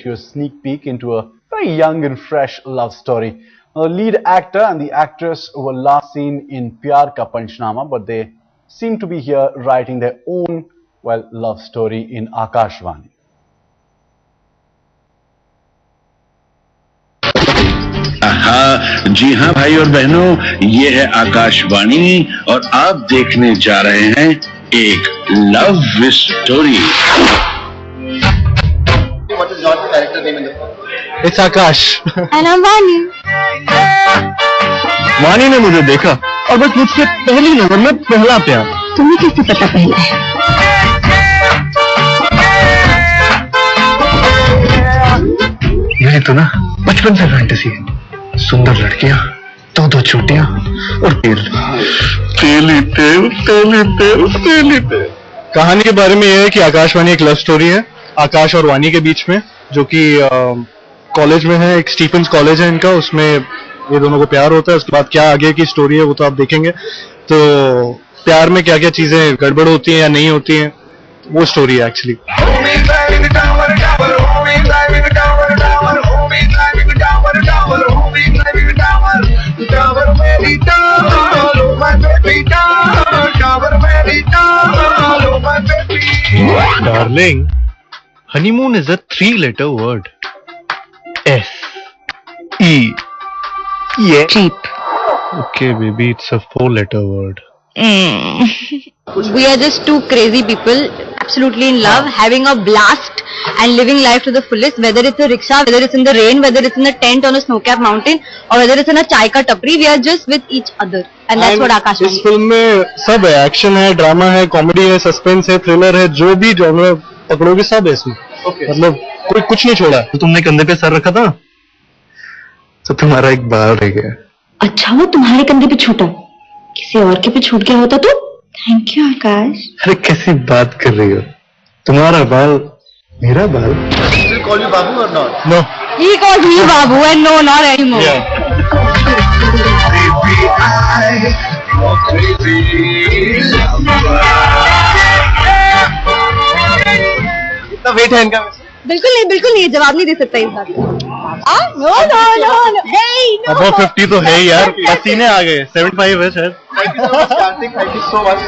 you a sneak peek into a very young and fresh love story. Now, the lead actor and the actress were last seen in Pyaar Ka Punchnama, but they seem to be here writing their own, well, love story in Akaash Vani. जी हाँ भाई और बहनों, ये है आकाशवाणी और आप देखने जा रहे हैं एक love story. What is your character name in the film? It's Akaash. And I'm Vani. वानी ने मुझे देखा और बस मुझसे पहली नजर में पहला प्यार। तुम्हें कैसे पता पहला है? यही तो ना बचपन से फैंटेसी है। सुंदर लड़कियां, दो चोटियां और तेल तेल ही तेल, तेल ही तेल, तेल ही तेल। कहानी के बारे में यह है कि आकाश वानी एक लव स्टोरी है आकाश और वानी के बीच में, जो कि कॉलेज में है। एक स्टीफेंस कॉलेज है इनका, उसमें ये दोनों को प्यार होता है। उसके बाद क्या आगे की स्टोरी है वो तो आप देखेंगे। तो प्यार में क्या क्या चीजें गड़बड़ होती हैं या नहीं होती हैं, वो स्टोरी है actually. Darling, honeymoon is a 3-letter word. S-E. Yeah. Cheap. Okay, baby, it's a 4-letter word. We are just two crazy people, absolutely in love, having a blast and living life to the fullest. Whether it's a rickshaw, whether it's in the rain, whether it's in a tent on a snow-capped mountain, or whether it's in a chai ka tapri, we are just with each other, and that's what Akaash Vani is. इस film में सब है, action है, drama है, comedy है, suspense है, thriller है, जो भी जॉनर पकड़ोगे सब है इसमें। मतलब कोई कुछ नहीं छोड़ा। तो तुमने कंधे पे सर रखा था तो तुम्हारा एक बाल रह गया। अच्छा, वो तुम्हारे कंधे पे छूटा, किसी और के पे छूट गया होता तो? थैंक यू आकाश। अरे कैसी बात कर रही हो, तुम्हारा बाल मेरा बाल। Will call you Babu or not? No. He calls me Babu and no, not anymore. कितना वेट है इनका? बिल्कुल नहीं, जवाब नहीं दे सकता इस बात का। नो। Hey, no. अब 50 तो है ही यार, पसीने आ गए। 75 है शायद। Thank you so much, Kartik. Thank you so much.